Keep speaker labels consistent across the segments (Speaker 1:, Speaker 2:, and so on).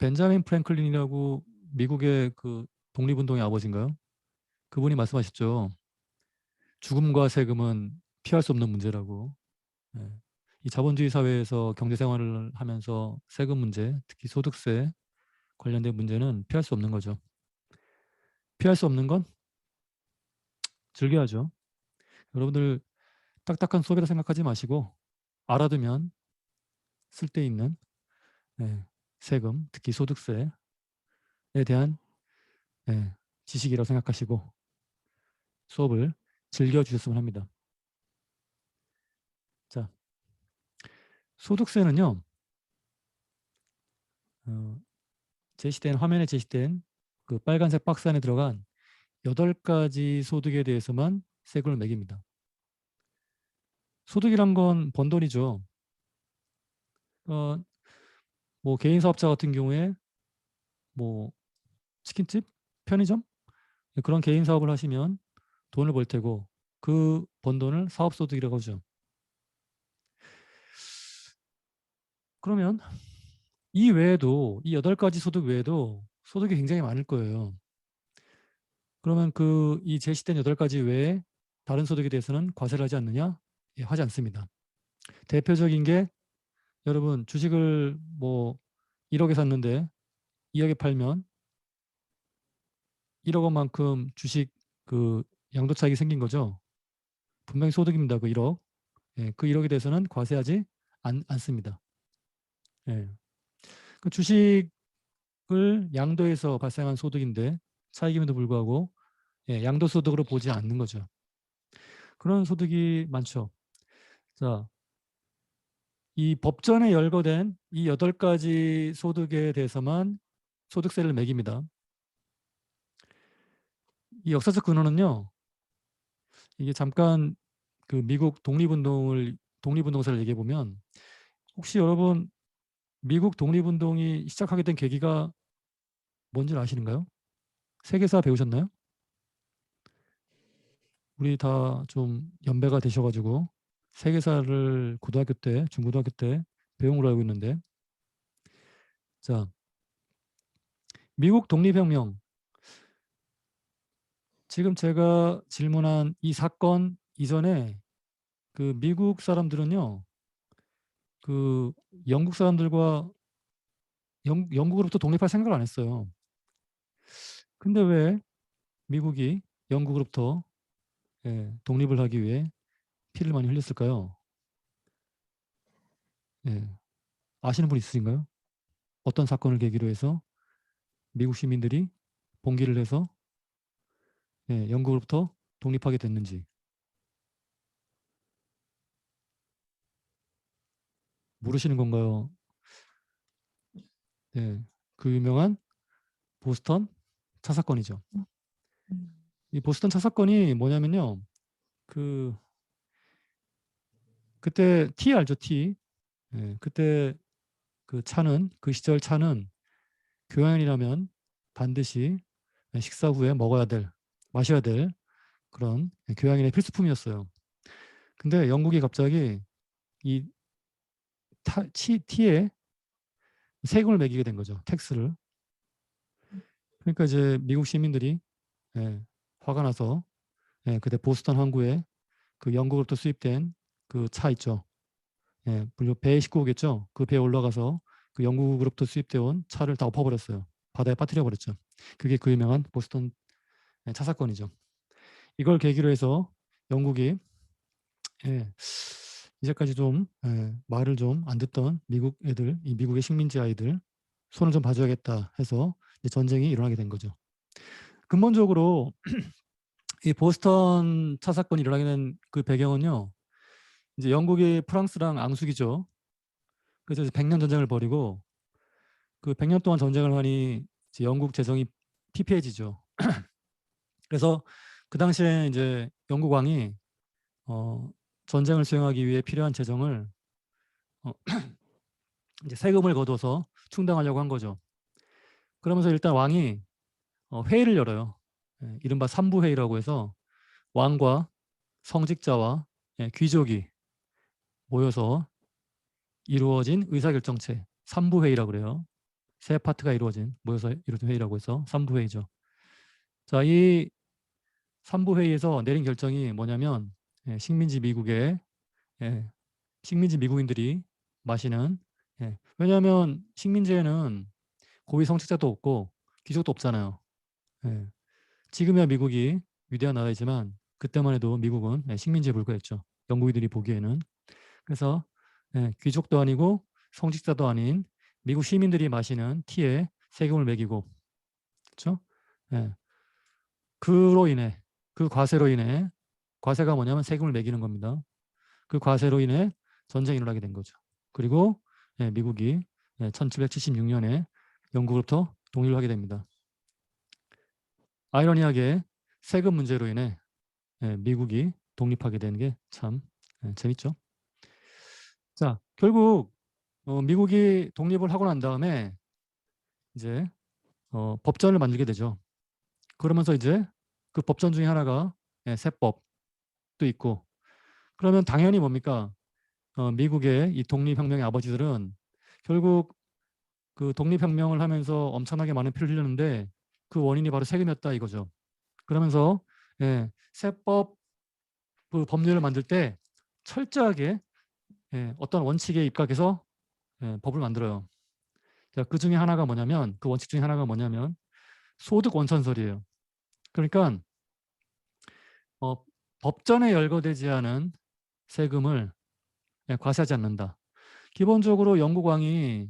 Speaker 1: 벤자민 프랭클린이라고 미국의 그 독립운동의 아버지인가요? 그분이 말씀하셨죠. 죽음과 세금은 피할 수 없는 문제라고. 예. 이 자본주의 사회에서 경제 생활을 하면서 세금 문제, 특히 소득세 관련된 문제는 피할 수 없는 거죠. 피할 수 없는 건 즐겨야죠. 여러분들 딱딱한 수업이라 생각하지 마시고 알아두면 쓸데있는 세금, 특히 소득세에 대한 지식이라고 생각하시고 수업을 즐겨주셨으면 합니다. 자, 소득세는요. 화면에 제시된 그 빨간색 박스 안에 들어간 8가지 소득에 대해서만 세금을 매깁니다. 소득이란 건 번 돈이죠. 뭐 개인 사업자 같은 경우에 뭐 치킨집, 편의점 그런 개인 사업을 하시면 돈을 벌 테고 그 번 돈을 사업소득이라고 하죠. 그러면 이 외에도 이 8가지 소득 외에도 소득이 굉장히 많을 거예요. 그러면 이 제시된 8가지 외에 다른 소득에 대해서는 과세를 하지 않느냐? 예, 하지 않습니다. 대표적인 게 여러분 주식을 뭐 1억에 샀는데 2억에 팔면 1억 원만큼 주식 그 양도 차익이 생긴 거죠. 분명히 소득입니다. 그 1억. 예, 그 1억에 대해서는 과세하지 않습니다. 예. 그 주식을 양도해서 발생한 소득인데 차익임에도 불구하고 양도소득으로 보지 않는 거죠. 그런 소득이 많죠. 자, 이 법전에 열거된 이 8가지 소득에 대해서만 소득세를 매깁니다. 이 역사적 근원은요. 이게 잠깐 그 미국 독립운동사를 얘기해 보면 혹시 여러분 미국 독립운동이 시작하게 된 계기가 뭔지 아시는가요? 세계사 배우셨나요? 우리 다 좀 연배가 되셔가지고 세계사를 고등학교 때, 중고등학교 때 배운 걸로 알고 있는데, 자, 미국 독립혁명. 지금 제가 질문한 이 사건 이전에 그 미국 사람들은요, 그 영국 사람들과 영국으로부터 독립할 생각을 안 했어요. 근데 왜 미국이 영국으로부터 독립을 하기 위해 피를 많이 흘렸을까요? 예, 아시는 분 있으신가요? 어떤 사건을 계기로 해서 미국 시민들이 봉기를 해서 영국으로부터 독립하게 됐는지. 모르시는 건가요? 그 유명한 보스턴 차 사건이죠. 이 보스턴 차 사건이 뭐냐면요. 그때 T 알죠? T. 그때 그 시절 차는 교양이라면 반드시 식사 후에 마셔야 될 그런 교양인의 필수품이었어요. 근데 영국이 갑자기 이 T에 세금을 매기게 된 거죠. 텍스를. 그러니까 이제 미국 시민들이 화가 나서 그때 보스턴 항구에 그 영국으로부터 수입된 그 차 있죠. 물론 배의 식구겠죠. 그 배에 올라가서 그 영국으로부터 수입되어 온 차를 다 엎어버렸어요. 바다에 빠뜨려 버렸죠. 그게 그 유명한 보스턴 차 사건이죠. 이걸 계기로 해서 영국이 이제까지 좀 말을 좀 안 듣던 미국 애들, 이 미국의 식민지 아이들 손을 좀 봐줘야겠다 해서 전쟁이 일어나게 된 거죠. 근본적으로 이 보스턴 차 사건이 일어나게 된 그 배경은요. 이제 영국이 프랑스랑 앙숙이죠. 그래서 100년 전쟁을 벌이고 그 100년 동안 전쟁을 하니 이제 영국 재정이 피폐해지죠. 그래서 그 당시에 이제 영국 왕이 전쟁을 수행하기 위해 필요한 재정을 어, 이제 세금을 걷어서 충당하려고 한 거죠. 그러면서 일단 왕이 회의를 열어요. 이른바 삼부회의라고 해서 왕과 성직자와 귀족이 모여서 이루어진 의사결정체 삼부회의라고 그래요. 세 파트가 모여서 이루어진 회의라고 해서 3부 회의죠. 자, 이 3부 회의에서 내린 결정이 뭐냐면 식민지 미국의 식민지 미국인들이 마시는 왜냐하면 식민지에는 고위 성직자도 없고 귀족도 없잖아요. 지금이야 미국이 위대한 나라이지만 그때만 해도 미국은 식민지에 불과했죠. 영국인들이 보기에는. 그래서 귀족도 아니고 성직자도 아닌 미국 시민들이 마시는 티에 세금을 매기고, 그렇죠? 그로 인해, 그 과세로 인해, 과세가 뭐냐면 세금을 매기는 겁니다. 그 과세로 인해 전쟁이 일어나게 된 거죠. 그리고 미국이 1776년에 영국으로부터 독립을 하게 됩니다. 아이러니하게 세금 문제로 인해 미국이 독립하게 되는 게 참 재밌죠. 자, 결국 미국이 독립을 하고 난 다음에 이제 법전을 만들게 되죠. 그러면서 이제 그 법전 중에 하나가 세법도 있고, 그러면 당연히 뭡니까? 미국의 이 독립혁명의 아버지들은 결국 그 독립혁명을 하면서 엄청나게 많은 피를 흘렸는데 그 원인이 바로 세금이었다 이거죠. 그러면서 세법 그 법률을 만들 때 철저하게 어떤 원칙에 입각해서 법을 만들어요. 자, 그 중에 하나가 뭐냐면, 그 원칙 중에 하나가 뭐냐면 소득 원천설이에요. 그러니까 법전에 열거되지 않은 세금을 과세하지 않는다. 기본적으로 영국 왕이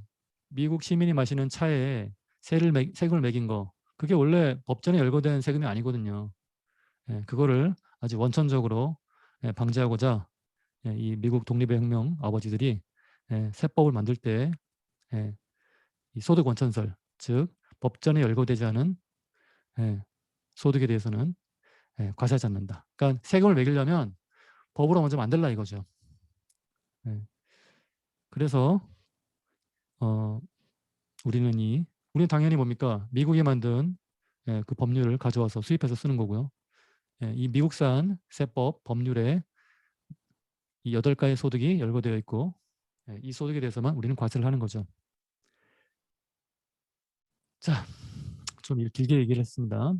Speaker 1: 미국 시민이 마시는 차에 세금을 매긴 거, 그게 원래 법전에 열거된 세금이 아니거든요. 그거를 아주 원천적으로 방지하고자 이 미국 독립의 혁명 아버지들이 세법을 만들 때 이 소득 원천설, 즉 법전에 열거되지 않은 소득에 대해서는 과세하지 않는다. 그러니까 세금을 매기려면 법으로 먼저 만들라 이거죠. 그래서 우리는 당연히 뭡니까? 미국이 만든 그 법률을 가져와서 수입해서 쓰는 거고요. 이 미국산 세법 법률에 이 8가지 소득이 열거되어 있고 이 소득에 대해서만 우리는 과세를 하는 거죠. 자, 좀 길게 얘기를 했습니다.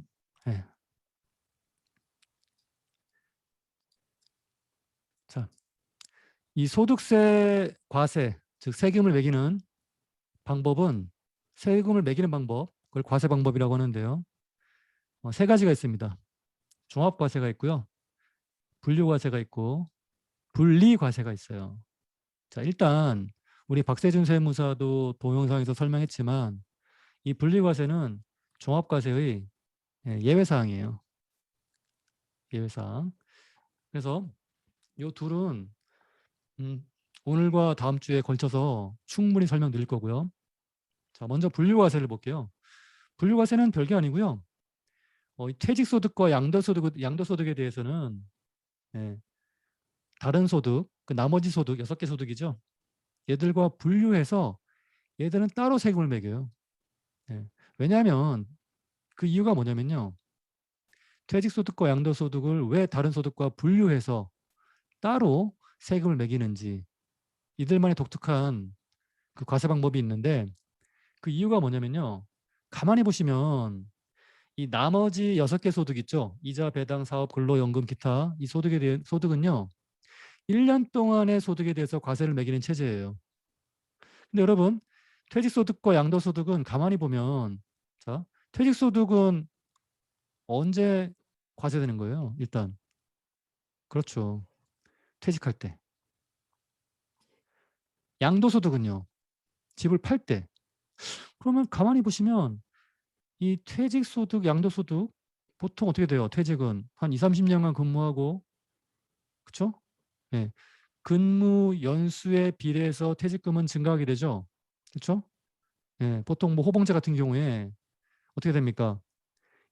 Speaker 1: 자, 이 소득세 과세, 즉 세금을 매기는 방법은 세금을 매기는 방법, 그걸 과세 방법이라고 하는데요. 3가지가 있습니다. 종합과세가 있고요. 분류과세가 있고 분리과세가 있어요. 자, 일단 우리 박세준 세무사도 동영상에서 설명했지만 이 분리과세는 종합과세의 예외사항이에요. 예외사항. 그래서 이 둘은 오늘과 다음 주에 걸쳐서 충분히 설명드릴 거고요. 자, 먼저 분류과세를 볼게요. 분류과세는 별게 아니고요. 퇴직소득과 양도소득에 대해서는 다른 소득, 그 나머지 소득, 6개 소득이죠. 얘들과 분류해서 얘들은 따로 세금을 매겨요. 왜냐하면 그 이유가 뭐냐면요. 퇴직소득과 양도소득을 왜 다른 소득과 분류해서 따로 세금을 매기는지 이들만의 독특한 그 과세 방법이 있는데 그 이유가 뭐냐면요. 가만히 보시면 이 나머지 6개 소득 있죠. 이자, 배당, 사업, 근로연금, 기타 이 소득에 대한 소득은요. 1년 동안의 소득에 대해서 과세를 매기는 체제예요. 근데 여러분 퇴직소득과 양도소득은 가만히 보면 자 퇴직소득은 언제 과세되는 거예요? 일단 그렇죠. 퇴직할 때. 양도소득은요. 집을 팔 때. 그러면 가만히 보시면 이 퇴직소득, 양도소득 보통 어떻게 돼요? 퇴직은 한 20, 30년간 근무하고 그렇죠? 네. 근무 연수에 비례해서 퇴직금은 증가하게 되죠. 그렇죠? 네. 보통 뭐 호봉제 같은 경우에 어떻게 됩니까?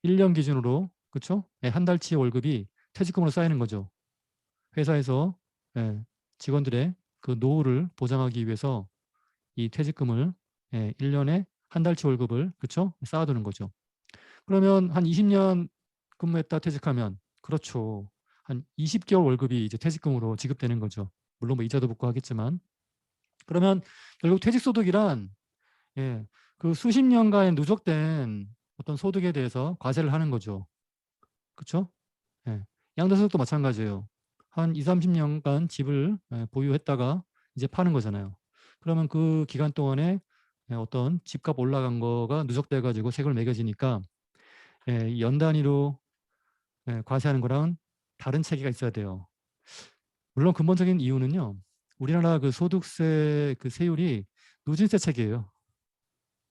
Speaker 1: 1년 기준으로 그렇죠? 네. 한 달치 월급이 퇴직금으로 쌓이는 거죠. 회사에서 직원들의 그 노후를 보장하기 위해서 이 퇴직금을 1년에 한 달치 월급을 그렇죠? 쌓아두는 거죠. 그러면 한 20년 근무했다 퇴직하면 그렇죠. 한 20개월 월급이 이제 퇴직금으로 지급되는 거죠. 물론 뭐 이자도 붙고 하겠지만 그러면 결국 퇴직소득이란 그 수십 년간의 누적된 어떤 소득에 대해서 과세를 하는 거죠. 그렇죠? 예. 양도소득도 마찬가지예요. 한 20-30년간 집을 보유했다가 이제 파는 거잖아요. 그러면 그 기간 동안에 어떤 집값 올라간 거가 누적돼 가지고 세금을 매겨지니까 연 단위로 과세하는 거랑 다른 체계가 있어야 돼요. 물론 근본적인 이유는요. 우리나라 그 소득세 그 세율이 누진세 체계예요.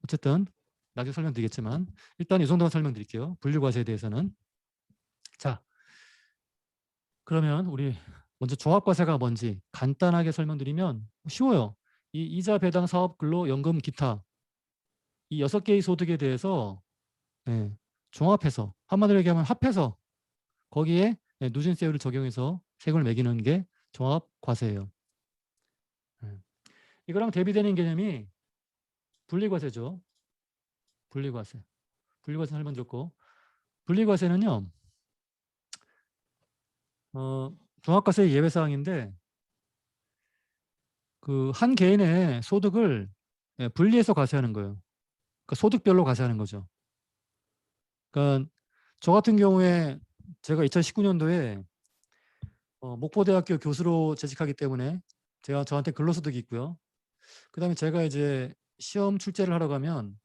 Speaker 1: 어쨌든 나중에 설명드리겠지만 일단 이 정도만 설명드릴게요. 분류과세에 대해서는. 자, 그러면 우리 먼저 종합과세가 뭔지 간단하게 설명드리면 쉬워요. 이 이자 배당 사업 근로 연금 기타 이 6개의 소득에 대해서 종합해서 한마디로 얘기하면 합해서 거기에 누진세율을 적용해서 세금을 매기는 게 종합과세예요. 이거랑 대비되는 개념이 분리과세죠. 분리과세. 분리과세 설명드렸고 분리과세는요. 종합과세 예외사항인데 그 한 개인의 소득을 분리해서 과세하는 거예요. 그러니까 소득별로 과세하는 거죠. 그러니까 저 같은 경우에 제가 2019년도에 목포대학교 교수로 재직하기 때문에 제가 저한테 근로소득이 있고요. 그다음에 제가 이제 시험 출제를 하러 가면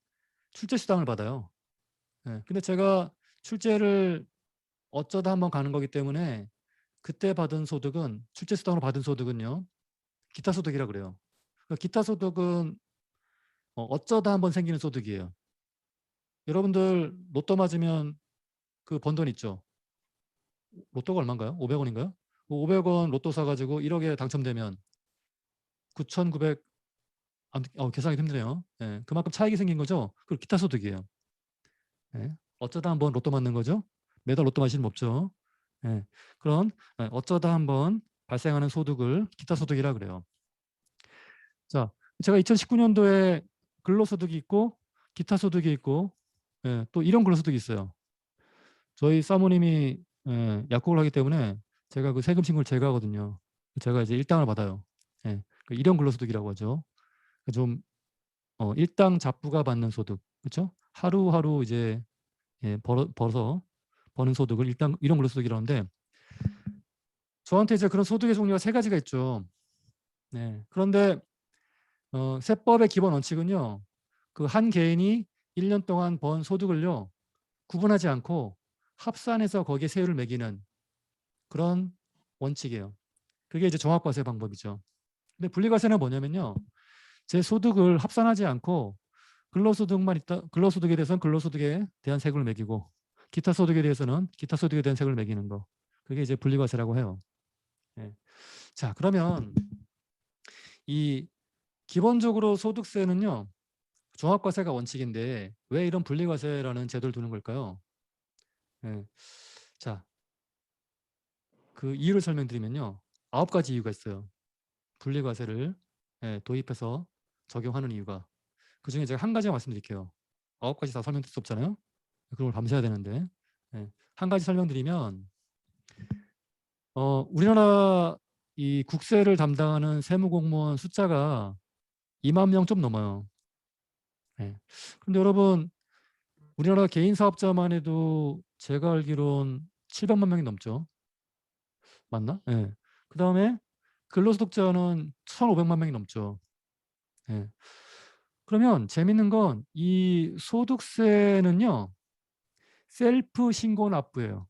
Speaker 1: 출제 수당을 받아요. 근데 제가 출제를 어쩌다 한번 가는 거기 때문에 그때 받은 소득은 출제 수당으로 받은 소득은요. 기타 소득이라 그래요. 그러니까 기타 소득은 어쩌다 한번 생기는 소득이에요. 여러분들 로또 맞으면 그 번 돈 있죠. 로또가 얼마인가요? 500원인가요? 500원 로또 사가지고 1억에 당첨되면 9,900 계산하기 힘드네요. 그만큼 차익이 생긴 거죠. 그리고 기타 소득이에요. 어쩌다 한번 로또 맞는 거죠. 매달 로또 마시는 법 없죠. 그런 어쩌다 한번 발생하는 소득을 기타 소득이라 그래요. 자, 제가 2019년도에 근로소득이 있고 기타 소득이 있고 또 이런 근로소득이 있어요. 저희 사모님이 약국을 하기 때문에 제가 그 세금 신고를 제가 하거든요. 제가 이제 일당을 받아요. 이런 근로소득이라고 하죠. 좀 일당 잡부가 받는 소득, 그렇죠? 하루하루 이제 벌어서 버는 소득을 일당 이런 근로소득이라는데 저한테 이제 그런 소득의 종류가 3가지가 있죠. 그런데 세법의 기본 원칙은요. 그 한 개인이 1년 동안 번 소득을요. 구분하지 않고 합산해서 거기에 세율을 매기는 그런 원칙이에요. 그게 이제 종합과세 방법이죠. 근데 분리과세는 뭐냐면요. 제 소득을 합산하지 않고 근로소득만 있다. 근로소득에 대해서는 근로소득에 대한 세금을 매기고 기타 소득에 대해서는 기타 소득에 대한 세금을 매기는 거. 그게 이제 분리과세라고 해요. 자, 그러면 이 기본적으로 소득세는요. 종합과세가 원칙인데 왜 이런 분리과세라는 제도를 두는 걸까요? 자, 그 이유를 설명드리면요. 9가지 이유가 있어요. 분리과세를 도입해서 적용하는 이유가. 그중에 제가 한 가지 말씀드릴게요. 9가지 다 설명드릴 수 없잖아요. 그걸 밤새야 되는데. 한 가지 설명드리면 우리나라 이 국세를 담당하는 세무공무원 숫자가 2만 명 좀 넘어요. 그런데 여러분 우리나라 개인 사업자만 해도 제가 알기론 700만 명이 넘죠. 맞나? 그 다음에 근로소득자는 1,500만 명이 넘죠. 그러면 재밌는 건 이 소득세는요. 셀프 신고 납부예요.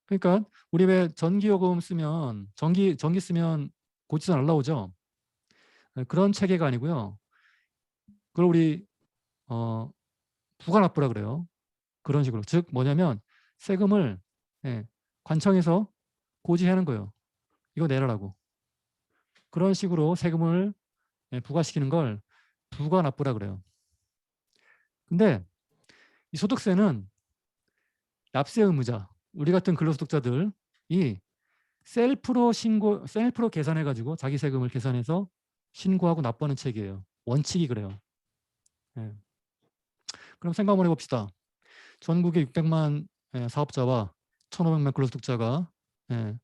Speaker 1: 그러니까 우리 왜 전기요금 쓰면 전기 쓰면 고지서 날라오죠. 그런 체계가 아니고요. 그걸 우리 부가 납부라 그래요. 그런 식으로. 즉 뭐냐면 세금을 관청에서 고지하는 거예요. 이거 내라라고. 그런 식으로 세금을 부과시키는 걸 부가 납부라 그래요. 근데 이 소득세는 납세 의무자, 우리 같은 근로소득자들이 셀프로 계산해가지고 자기 세금을 계산해서 신고하고 납부하는 체계예요. 원칙이 그래요. 그럼 생각 한번 해봅시다. 전국에 600만 사업자와 1,500만 근로소득자가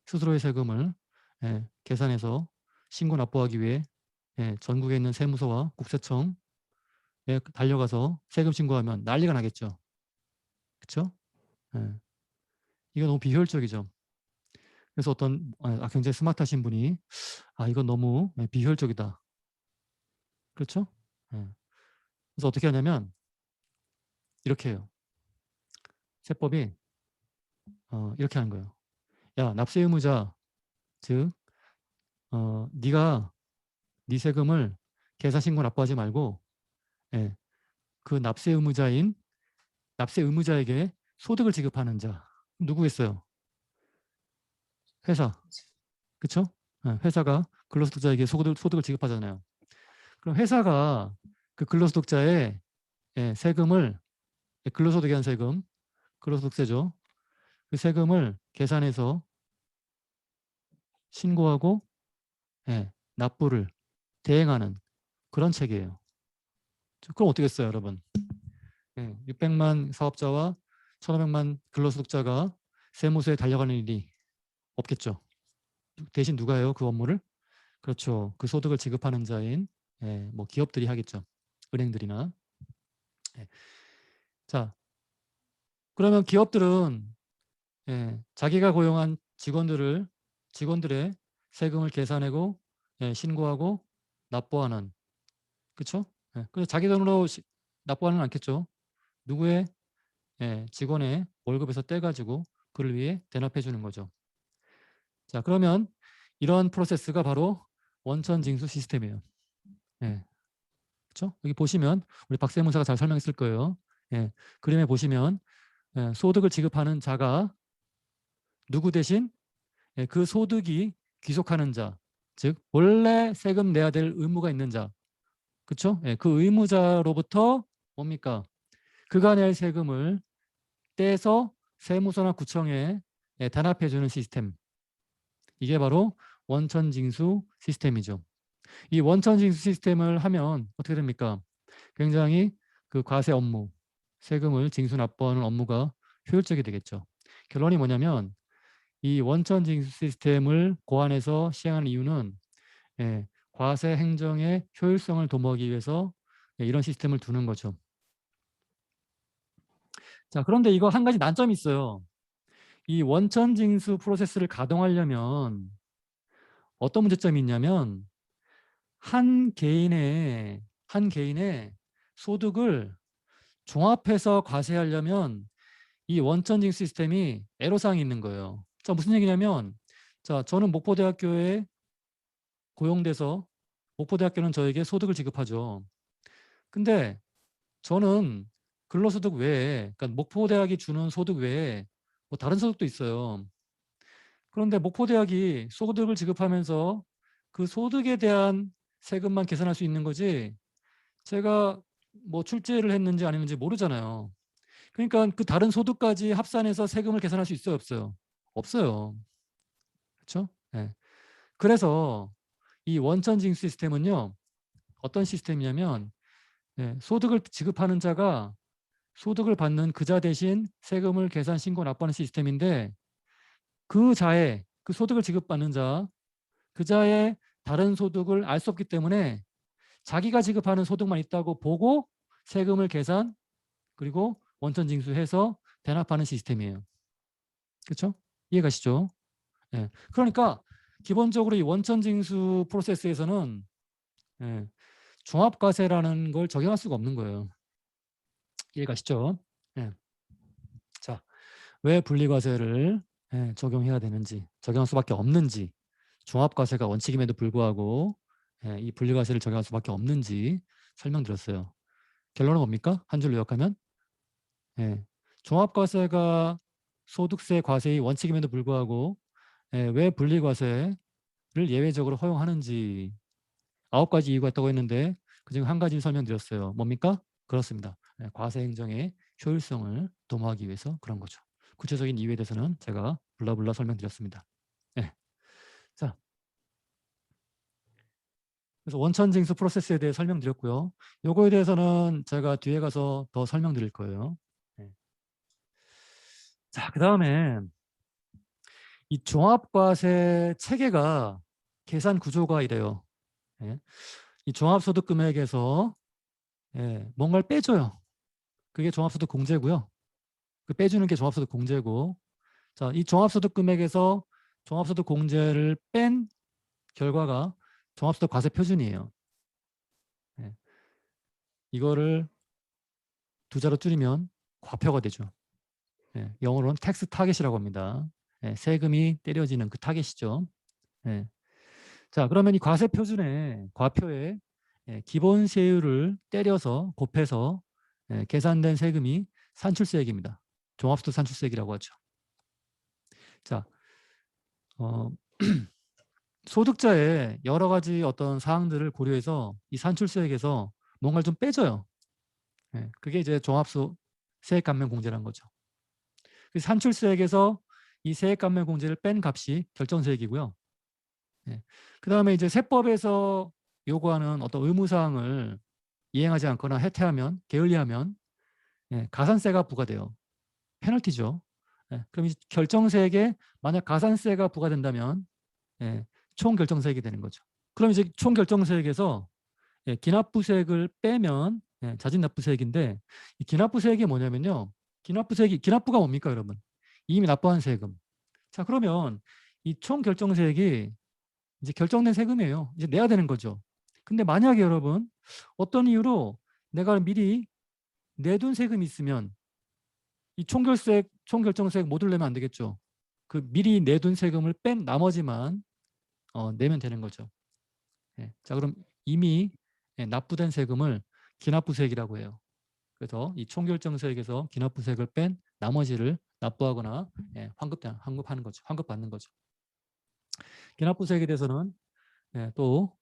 Speaker 1: 스스로의 세금을 계산해서 신고 납부하기 위해 전국에 있는 세무서와 국세청 달려가서 세금 신고하면 난리가 나겠죠. 그렇죠? 예. 이거 너무 비효율적이죠. 그래서 어떤 굉장히 스마트하신 분이 이건 너무 비효율적이다. 그렇죠? 예. 그래서 어떻게 하냐면 이렇게 해요. 세법이 이렇게 하는 거예요. 야, 납세 의무자, 즉 네가 네 세금을 계산 신고 납부하지 말고 예, 그 납세 의무자에게 소득을 지급하는 자 누구겠어요? 회사. 그렇죠? 회사가 근로소득자에게 소득을 지급하잖아요. 그럼 회사가 그 근로소득자의 세금을 근로소득에 대한 세금, 근로소득세죠. 그 세금을 계산해서 신고하고 납부를 대행하는 그런 체계예요. 그럼 어떻게 했어요, 여러분? 600만 사업자와 1,500만 근로소득자가 세무서에 달려가는 일이 없겠죠. 대신 누가 해요? 그 업무를? 그렇죠. 그 소득을 지급하는 자인 뭐 기업들이 하겠죠. 은행들이나. 자, 그러면 기업들은 자기가 고용한 직원들의 세금을 계산하고 신고하고 납부하는, 그렇죠? 그래서 자기 돈으로 납부하는 않겠죠. 누구의 직원의 월급에서 떼가지고 그를 위해 대납해 주는 거죠. 자, 그러면 이런 프로세스가 바로 원천징수 시스템이에요. 그렇죠? 여기 보시면 우리 박세무사가 잘 설명했을 거예요. 그림에 보시면 소득을 지급하는 자가 누구 대신 그 소득이 귀속하는 자, 즉 원래 세금 내야 될 의무가 있는 자, 그렇죠? 그 의무자로부터 뭡니까? 그가 낼 세금을 떼서 세무서나 구청에 단합해주는 시스템. 이게 바로 원천징수 시스템이죠. 이 원천징수 시스템을 하면 어떻게 됩니까? 굉장히 그 과세 업무, 세금을 징수 납부하는 업무가 효율적이 되겠죠. 결론이 뭐냐면 이 원천징수 시스템을 고안해서 시행하는 이유는 과세 행정의 효율성을 도모하기 위해서 이런 시스템을 두는 거죠. 자, 그런데 이거 한 가지 난점이 있어요. 이 원천징수 프로세스를 가동하려면 어떤 문제점이 있냐면 한 개인의 소득을 종합해서 과세하려면 이 원천징수 시스템이 애로사항이 있는 거예요. 자, 무슨 얘기냐면 자, 저는 목포대학교에 고용돼서 목포대학교는 저에게 소득을 지급하죠. 근데 저는 근로소득 외에, 그러니까 목포대학이 주는 소득 외에 뭐 다른 소득도 있어요. 그런데 목포대학이 소득을 지급하면서 그 소득에 대한 세금만 계산할 수 있는 거지 제가 뭐 출제를 했는지 아니는지 모르잖아요. 그러니까 그 다른 소득까지 합산해서 세금을 계산할 수 있어요, 없어요? 없어요. 그렇죠? 그래서 이 원천징수 시스템은요. 어떤 시스템이냐면 소득을 지급하는 자가 소득을 받는 그자 대신 세금을 계산 신고 납부하는 시스템인데 그 소득을 지급받는 자, 그자의 다른 소득을 알 수 없기 때문에 자기가 지급하는 소득만 있다고 보고 세금을 계산 그리고 원천징수해서 대납하는 시스템이에요. 그렇죠? 이해가시죠? 그러니까 기본적으로 이 원천징수 프로세스에서는 종합과세라는 걸 적용할 수가 없는 거예요. 이해가시죠? 자, 왜 분리과세를 적용해야 되는지, 적용할 수밖에 없는지, 종합과세가 원칙임에도 불구하고 이 분리과세를 적용할 수밖에 없는지 설명드렸어요. 결론은 뭡니까? 한 줄로 요약하면 종합과세가 소득세 과세의 원칙임에도 불구하고 왜 분리과세를 예외적으로 허용하는지 9가지 이유가 있다고 했는데 그중 한 가지 설명드렸어요. 뭡니까? 그렇습니다. 과세 행정의 효율성을 도모하기 위해서 그런 거죠. 구체적인 이유에 대해서는 제가 블라블라 설명드렸습니다. 자, 그래서 원천징수 프로세스에 대해 설명드렸고요. 요거에 대해서는 제가 뒤에 가서 더 설명드릴 거예요. 자, 그 다음에 이 종합과세 체계가 계산 구조가 이래요. 이 종합소득금액에서 예, 뭔가를 빼줘요. 그게 종합소득 공제고요. 그 빼주는 게 종합소득 공제고, 자, 이 종합소득 금액에서 종합소득 공제를 뺀 결과가 종합소득 과세 표준이에요. 예, 이거를 두 자로 줄이면 과표가 되죠. 예, 영어로는 텍스 타겟이라고 합니다. 예, 세금이 때려지는 그 타겟이죠. 예. 자, 그러면 이 과세 표준에 과표에 예, 기본 세율을 때려서 곱해서 예, 계산된 세금이 산출세액입니다. 종합소득 산출세액이라고 하죠. 자, 어, 소득자의 여러 가지 어떤 사항들을 고려해서 이 산출세액에서 뭔가를 좀 빼줘요. 예, 그게 이제 종합소 세액 감면 공제라는 거죠. 그래서 산출세액에서 이 세액 감면 공제를 뺀 값이 결정세액이고요. 예, 그 다음에 이제 세법에서 요구하는 어떤 의무사항을 이행하지 않거나 해태하면, 게을리하면 예, 가산세가 부과돼요. 페널티죠. 예, 그럼 이 결정세액에 만약 가산세가 부과된다면 예, 총 결정세액이 되는 거죠. 그럼 이제 총 결정세액에서 예, 기납부세액을 빼면 예, 자진납부세액인데 이 기납부세액이 뭐냐면요. 기납부가 뭡니까 여러분? 이미 납부한 세금. 자, 그러면 이 총 결정세액이 이제 결정된 세금이에요. 이제 내야 되는 거죠. 근데 만약에 여러분 어떤 이유로 내가 미리 내둔 세금이 있으면 이 총결정세액 모두를 내면 안 되겠죠. 그 미리 내둔 세금을 뺀 나머지만 내면 되는 거죠. 예. 자, 그럼 이미 예, 납부된 세금을 기납부세액이라고 해요. 그래서 이 총결정세액에서 기납부세액을 뺀 나머지를 납부하거나 예, 환급하는 거죠. 환급받는 거죠. 기납부세액에 대해서는 예, 또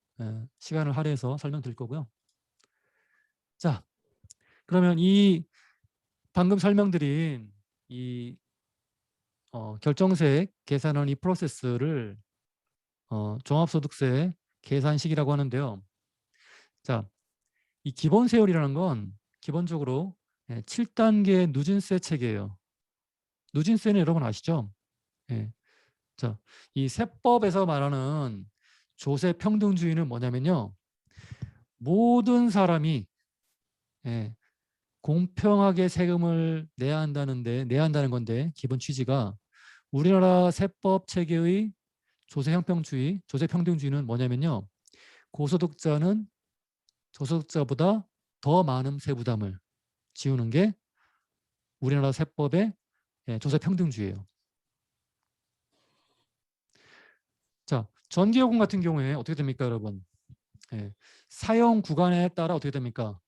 Speaker 1: 시간을 할애해서 설명드릴 거고요. 자, 그러면 이 방금 설명드린 이 결정세액 계산하는 이 프로세스를 종합소득세 계산식이라고 하는데요. 자, 이 기본 세율이라는 건 기본적으로 7단계 누진세 체계예요. 누진세는 여러분 아시죠? 예. 자, 이 세법에서 말하는 조세 평등주의는 뭐냐면요. 모든 사람이 예, 공평하게 세금을 내야 한다는 건데 기본 취지가 우리나라 세법 체계의 조세 형평주의, 조세 평등주의는 뭐냐면요. 고소득자는 저소득자보다 더 많은 세부담을 지우는 게 우리나라 세법의 조세 평등주의예요. 자, 전기요금 같은 경우에 어떻게 됩니까, 여러분? 예, 사용 구간에 따라 어떻게 됩니까?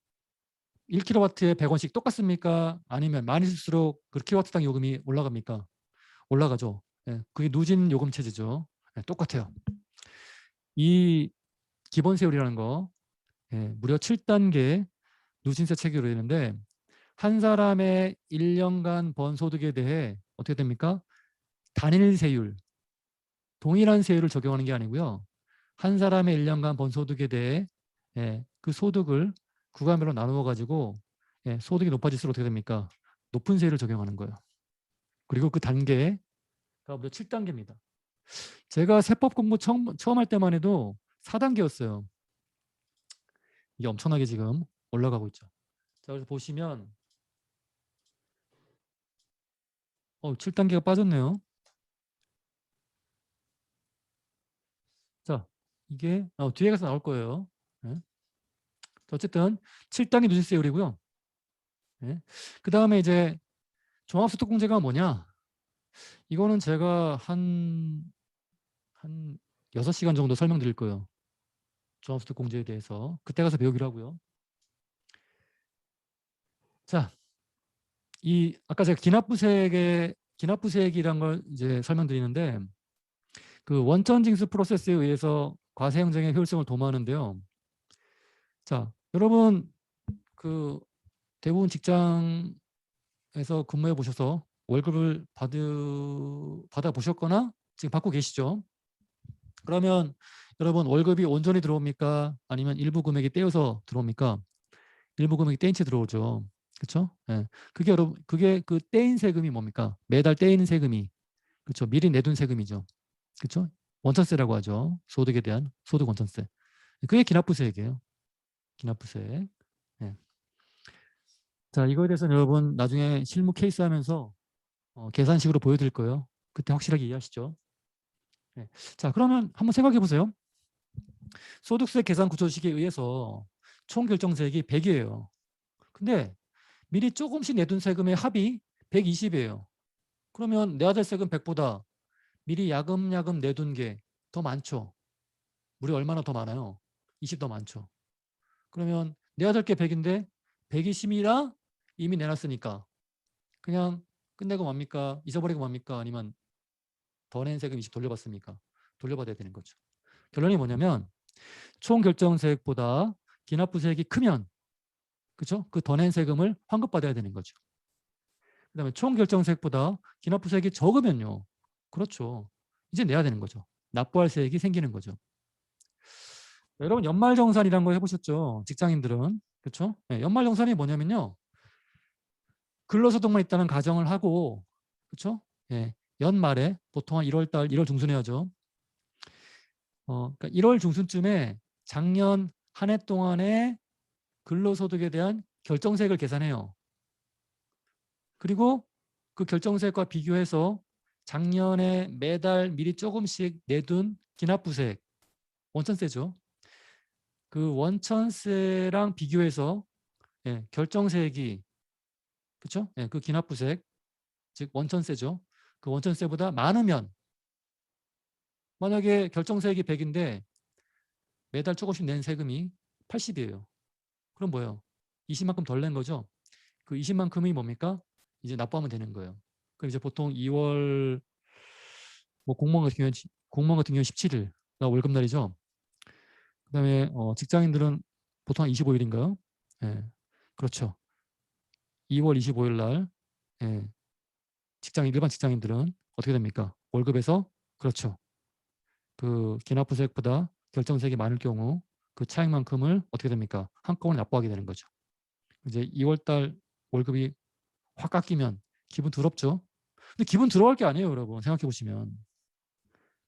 Speaker 1: 1kW에 100원씩 똑같습니까? 아니면 많이 쓸수록 그 킬로와트당 요금이 올라갑니까? 올라가죠. 예, 그게 누진 요금 체제죠. 예, 똑같아요. 이 기본 세율이라는 거 무려 7단계 누진세 체계로 되는데 한 사람의 1년간 번 소득에 대해 어떻게 됩니까? 단일 세율, 동일한 세율을 적용하는 게 아니고요. 한 사람의 1년간 번 소득에 대해 그 소득을 구간별로 나누어 가지고 소득이 높아질수록 어떻게 됩니까? 높은 세율을 적용하는 거예요. 그리고 그 단계가 무려 7단계입니다. 제가 세법 공부 처음 할 때만 해도 4단계였어요. 이게 엄청나게 지금 올라가고 있죠. 자, 그래서 보시면 7단계가 빠졌네요. 자, 이게 뒤에 가서 나올 거예요. 네. 어쨌든 7단계 누진세율이고요. 네. 그 다음에 이제 종합소득공제가 뭐냐? 이거는 제가 한 6시간 정도 설명드릴 거예요. 종합소득공제에 대해서. 그때 가서 배우기로 하고요. 자, 아까 제가 기납부세액이란 걸 이제 설명드리는데 그 원천징수 프로세스에 의해서 과세 행정의 효율성을 도모하는데요. 자, 여러분 그 대부분 직장에서 근무해 보셔서 월급을 받아 보셨거나 지금 받고 계시죠? 그러면 여러분 월급이 온전히 들어옵니까? 아니면 일부 금액이 떼어서 들어옵니까? 일부 금액이 떼인 채 들어오죠. 그렇죠? 예. 그게 그 떼인 세금이 뭡니까? 매달 떼이는 세금이 그렇죠. 미리 내둔 세금이죠. 그렇죠? 원천세라고 하죠. 소득에 대한 소득 원천세. 그게 기납부세액이에요. 기납부세액. 예. 자, 이거에 대해서는 여러분 나중에 실무 케이스 하면서 계산식으로 보여드릴 거예요. 그때 확실하게 이해하시죠? 네. 자, 그러면 한번 생각해 보세요. 소득세 계산 구조식에 의해서 총 결정세액이 100이에요. 근데 미리 조금씩 내둔 세금의 합이 120이에요. 그러면 내야 될 세금 100보다 미리 야금야금 내둔 게 더 많죠. 무려 얼마나 더 많아요? 20 더 많죠. 그러면 내야 될 게 100인데 120이라 이미 내놨으니까 그냥 끝내고 맙니까? 잊어버리고 맙니까? 아니면 더 낸 세금 20 돌려받습니까? 돌려받아야 되는 거죠. 결론이 뭐냐면 총 결정세액보다 기납부세액이 크면 그렇죠? 그 더 낸 세금을 환급받아야 되는 거죠. 그다음에 총 결정세액보다 기납부세액이 적으면요. 그렇죠. 이제 내야 되는 거죠. 납부할 세액이 생기는 거죠. 여러분 연말정산이라는 거 해보셨죠? 직장인들은. 그렇죠? 네, 연말정산이 뭐냐면요. 근로소득만 있다는 가정을 하고 그렇죠? 예, 연말에 보통 한 1월 달, 1월 중순에 하죠. 그러니까 1월 중순쯤에 작년 한 해 동안의 근로소득에 대한 결정세액을 계산해요. 그리고 그 결정세액과 비교해서 작년에 매달 미리 조금씩 내둔 기납부세액, 원천세죠. 그 원천세랑 비교해서 예, 결정세액이 그렇죠? 예, 그 기납부세액, 즉 원천세죠. 그 원천세보다 많으면 만약에 결정세액이 100인데 매달 조금씩 낸 세금이 80이에요. 그럼 뭐예요? 20만큼 덜 낸 거죠. 그 20만큼이 뭡니까? 이제 납부하면 되는 거예요. 그럼 이제 보통 2월 뭐 공무원 같은 경우는 17일 월급날이죠. 그다음에 직장인들은 보통 한 25일인가요? 예, 그렇죠. 2월 25일 날 예, 일반 직장인들은 어떻게 됩니까? 월급에서 그렇죠. 그 기납부세액보다 결정세액이 많을 경우 그 차액만큼을 어떻게 됩니까? 한꺼번에 납부하게 되는 거죠. 이제 2월 달 월급이 확 깎이면 기분 더럽죠. 근데 기분 더러울 게 아니에요, 여러분. 생각해 보시면.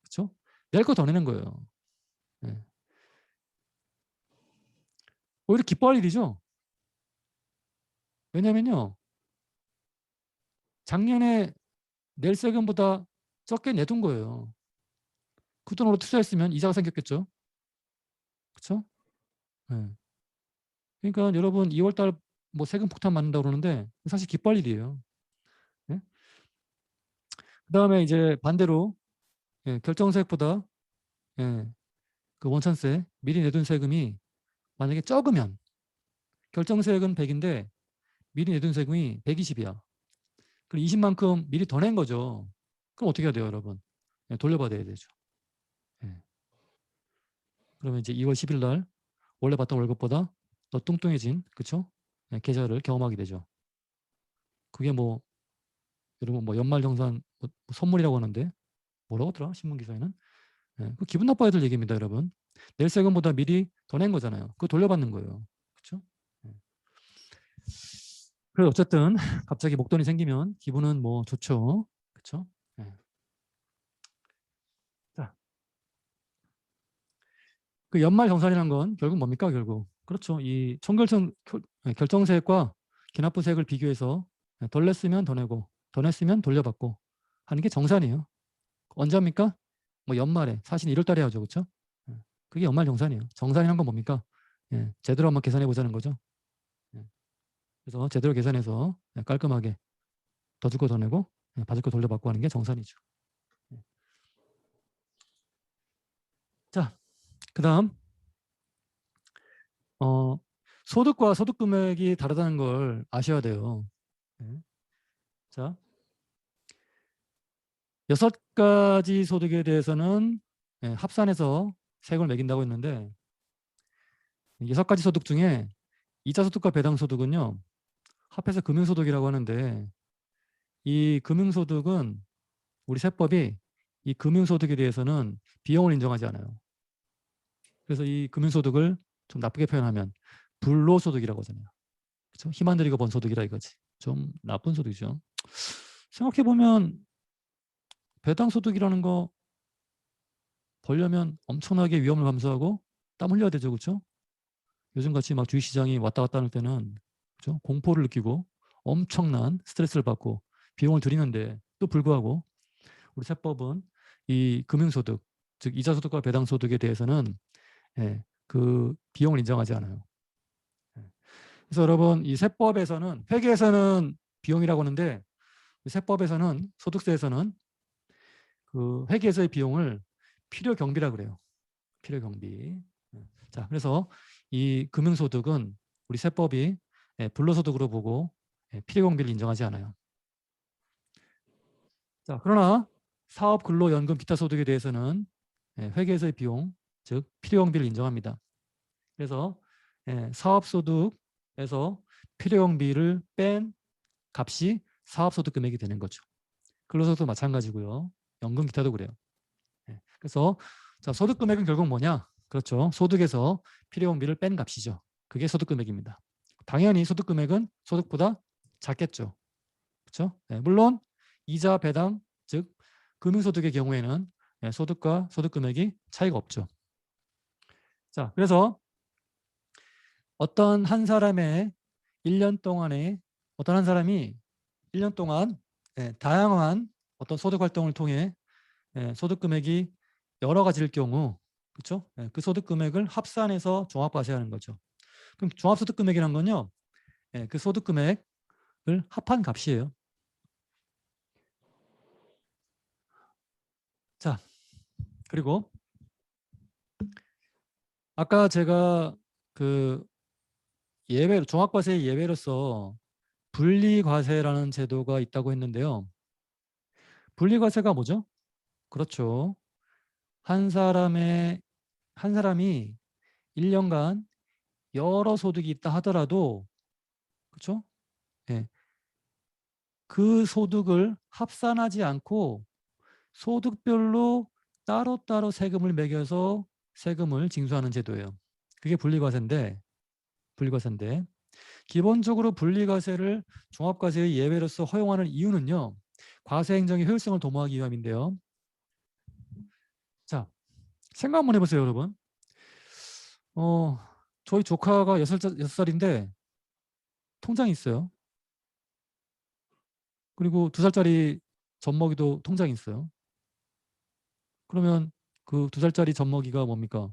Speaker 1: 그렇죠? 낼 거 더 내는 거예요. 네. 오히려 기뻐할 일이죠. 왜냐면요. 작년에 낼 세금보다 적게 내둔 거예요. 그 돈으로 투자했으면 이자가 생겼겠죠. 그렇죠? 네. 그러니까 여러분 2월 달 뭐 세금 폭탄 맞는다고 그러는데 사실 기뻐할 일이에요. 네? 그다음에 이제 반대로 예, 결정세액보다 예, 그 원천세 미리 내둔 세금이 만약에 적으면 결정세액은 100인데 미리 내둔 세금이 120이야. 그럼 20만큼 미리 더 낸 거죠. 그럼 어떻게 해야 돼요, 여러분? 예, 돌려받아야 되죠. 예. 그러면 이제 2월 10일 날 원래 받던 월급보다 더 뚱뚱해진 그쵸? 예, 계좌를 경험하게 되죠. 그게 뭐 여러분 뭐 연말정산 뭐 선물이라고 하는데 뭐라고 하더라? 신문 기사에는. 예, 그 기분 나빠야 될 얘기입니다, 여러분. 낼 세금보다 미리 더 낸 거잖아요. 그거 돌려받는 거예요. 그렇죠? 그래서 어쨌든 갑자기 목돈이 생기면 기분은 뭐 좋죠. 그렇죠? 네. 자, 그 연말 정산이라는 건 결국 뭡니까? 결국 그렇죠. 이 결정세액과 기납부세액을 비교해서 덜 냈으면 더 내고 더 냈으면 돌려받고 하는 게 정산이에요. 언제 합니까? 뭐 연말에 사실 1월 달에 하죠. 그렇죠? 그게 연말 정산이에요. 정산이란 건 뭡니까? 예, 제대로 한번 계산해 보자는 거죠. 예, 그래서 제대로 계산해서 깔끔하게 더 주고 더 내고 받을 거 돌려받고 하는 게 정산이죠. 예. 자, 그다음 소득과 소득 금액이 다르다는 걸 아셔야 돼요. 네. 자, 6가지 소득에 대해서는 합산해서 세금을 매긴다고 했는데 6가지 소득 중에 이자 소득과 배당 소득은요. 합해서 금융소득이라고 하는데 이 금융소득은 우리 세법이 이 금융소득에 대해서는 비용을 인정하지 않아요. 그래서 이 금융소득을 좀 나쁘게 표현하면 불로소득이라고 하잖아요. 그렇죠? 힘 안 들이고 번 소득이라 이거지. 좀 나쁜 소득이죠. 생각해보면 배당 소득이라는 거 벌려면 엄청나게 위험을 감수하고 땀 흘려야 되죠. 그렇죠? 요즘같이 막 주식시장이 왔다 갔다 하는 때는 그렇죠? 공포를 느끼고 엄청난 스트레스를 받고 비용을 들이는데 또 불구하고 우리 세법은 이 금융소득, 즉 이자소득과 배당소득에 대해서는 그 비용을 인정하지 않아요. 그래서 여러분 이 세법에서는 회계에서는 비용이라고 하는데 세법에서는 소득세에서는 그 회계에서의 비용을 필요경비라 그래요. 필요경비. 자, 그래서 이 금융소득은 우리 세법이 불로소득으로 보고 필요경비를 인정하지 않아요. 자, 그러나 사업, 근로, 연금, 기타 소득에 대해서는 회계에서의 비용, 즉 필요경비를 인정합니다. 그래서 사업소득에서 필요경비를 뺀 값이 사업소득 금액이 되는 거죠. 근로소득도 마찬가지고요. 연금, 기타도 그래요. 그래서 자, 소득 금액은 결국 뭐냐? 그렇죠. 소득에서 필요경비를 뺀 값이죠. 그게 소득 금액입니다. 당연히 소득 금액은 소득보다 작겠죠. 그렇죠? 물론 이자 배당, 즉 금융소득의 경우에는 소득과 소득 금액이 차이가 없죠. 자, 그래서 어떤 한 사람의 1년 동안에 어떤 한 사람이 1년 동안 다양한 어떤 소득 활동을 통해 소득 금액이 여러 가지일 경우, 그렇죠? 그 소득 금액을 합산해서 종합과세하는 거죠. 그럼 종합소득 금액이란 건요, 그 소득 금액을 합한 값이에요. 자, 그리고 아까 제가 그 예외로 종합과세 예외로서 분리과세라는 제도가 있다고 했는데요. 분리과세가 뭐죠? 그렇죠. 한 사람이 1년간 여러 소득이 있다 하더라도 그렇죠? 예. 그 소득을 합산하지 않고 소득별로 따로따로 세금을 매겨서 세금을 징수하는 제도예요. 그게 분리과세인데 기본적으로 분리과세를 종합과세의 예외로서 허용하는 이유는요. 과세행정의 효율성을 도모하기 위함인데요. 자, 생각 한번 해보세요, 여러분. 저희 조카가 6살인데 통장이 있어요. 그리고 2살짜리 젖먹이도 통장이 있어요. 그러면 그 2살짜리 젖먹이가 뭡니까?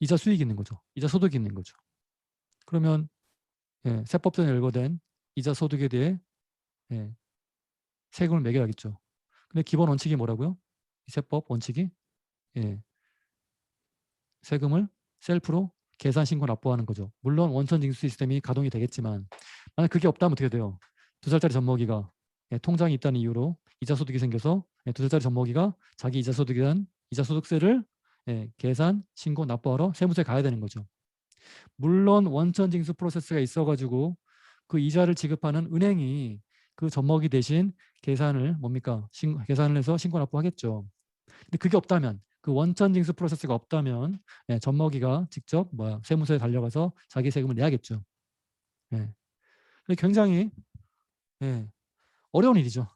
Speaker 1: 이자 수익이 있는 거죠. 이자 소득이 있는 거죠. 그러면 세법전에 열거된 이자 소득에 대해 세금을 매겨야겠죠. 근데 기본 원칙이 뭐라고요? 이 세법 원칙이 세금을 셀프로 계산, 신고, 납부하는 거죠. 물론 원천징수 시스템이 가동이 되겠지만 만약 그게 없다면 어떻게 돼요? 2살짜리 젖먹이가 통장이 있다는 이유로 이자 소득이 생겨서 2살짜리 젖먹이가 자기 이자 소득에 대한 이자 소득세를 계산, 신고, 납부하러 세무서에 가야 되는 거죠. 물론 원천징수 프로세스가 있어가지고 그 이자를 지급하는 은행이 그 젖먹이 대신 계산을 뭡니까? 계산을 해서 신고 납부하겠죠. 근데 그게 없다면 그 원천징수 프로세스가 없다면 젖먹이가 직접 세무서에 달려가서 자기 세금을 내야겠죠. 예. 굉장히 어려운 일이죠.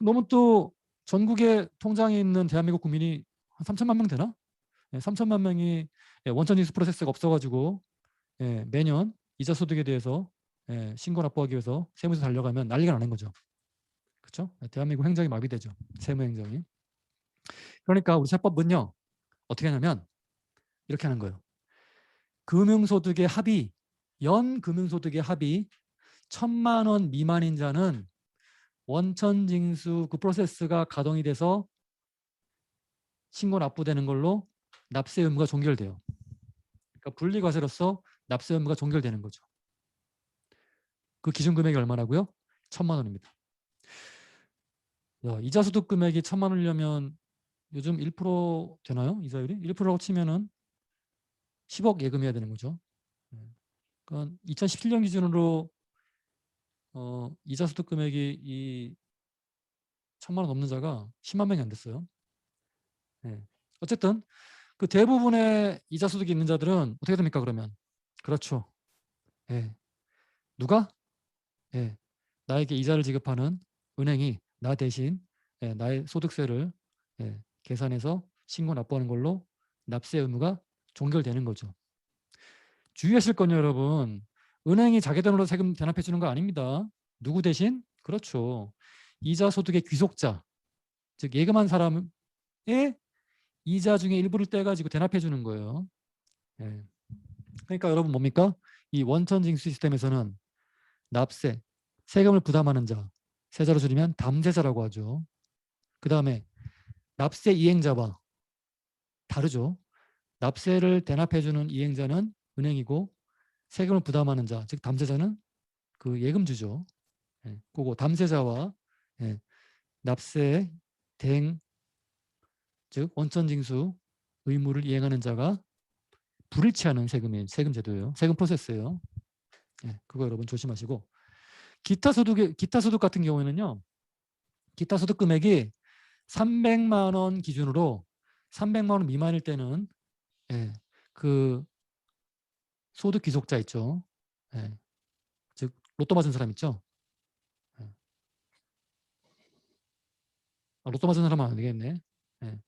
Speaker 1: 너무 또 전국에 통장에 있는 대한민국 국민이 한 3천만 명 되나? 3천만 명이 원천징수 프로세스가 없어가지고 매년 이자 소득에 대해서 신고 납부하기 위해서 세무서 달려가면 난리가 나는 거죠. 그렇죠? 대한민국 행정이 마비되죠. 세무 행정이. 그러니까 우리 세법은요. 어떻게 하냐면 이렇게 하는 거예요. 금융소득의 합이 연 금융소득의 합이 1,000만 원 미만인 자는 원천징수 그 프로세스가 가동이 돼서 신고 납부되는 걸로 납세 의무가 종결돼요. 그러니까 분리과세로서 납세 의무가 종결되는 거죠. 그 기준 금액이 얼마라고요? 1,000만 원입니다. 이자 소득 금액이 1,000만 원이려면 요즘 1% 되나요? 이자율이? 1%라고 치면은 10억 예금해야 되는 거죠. 그러니까 2017년 기준으로 이자 소득 금액이 이 1,000만 원 넘는 자가 10만 명이 안 됐어요. 어쨌든 그 대부분의 이자 소득이 있는 자들은 어떻게 됩니까? 그러면 그렇죠. 누가? 나에게 이자를 지급하는 은행이 나 대신 나의 소득세를 계산해서 신고 납부하는 걸로 납세 의무가 종결되는 거죠. 주의하실 건요, 여러분. 은행이 자기 돈으로 세금 대납해 주는 거 아닙니다. 누구 대신? 그렇죠. 이자 소득의 귀속자, 즉 예금한 사람의 이자 중에 일부를 떼가지고 대납해 주는 거예요. 예. 그러니까 여러분 뭡니까? 이 원천징수 시스템에서는 납세, 세금을 부담하는 자, 세자로 줄이면 담세자라고 하죠. 그 다음에 납세 이행자와 다르죠. 납세를 대납해주는 이행자는 은행이고 세금을 부담하는 자, 즉 담세자는 그 예금주죠. 예, 그거 담세자와 예, 납세 대행, 즉 원천징수 의무를 이행하는 자가 불일치하는 세금 제도예요. 세금 프로세스예요. 예, 그거 여러분 조심하시고 기타 소득 같은 경우에는요. 기타 소득 금액이 300만 원 기준으로 300만 원 미만일 때는 예, 그 소득 귀속자 있죠. 예, 즉 로또 맞은 사람 있죠. 예. 로또 맞은 사람은 안 되겠네. 예.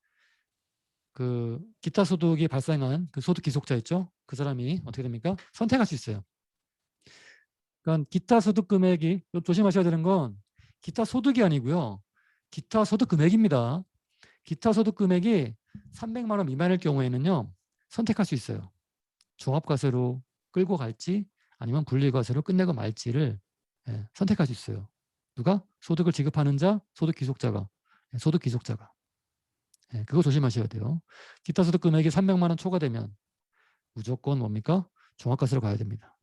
Speaker 1: 그 기타 소득이 발생한 그 소득 귀속자 있죠. 그 사람이 어떻게 됩니까? 선택할 수 있어요. 그러니까 기타 소득 금액이 조심하셔야 되는 건 기타 소득이 아니고요. 기타 소득 금액입니다. 기타 소득 금액이 300만 원 미만일 경우에는요. 선택할 수 있어요. 종합과세로 끌고 갈지 아니면 분리과세로 끝내고 말지를 예, 선택할 수 있어요. 누가? 소득을 지급하는 자, 소득 귀속자가. 예, 소득 귀속자가. 예, 그거 조심하셔야 돼요. 기타 소득 금액이 300만 원 초과되면 무조건 뭡니까? 종합과세로 가야 됩니다.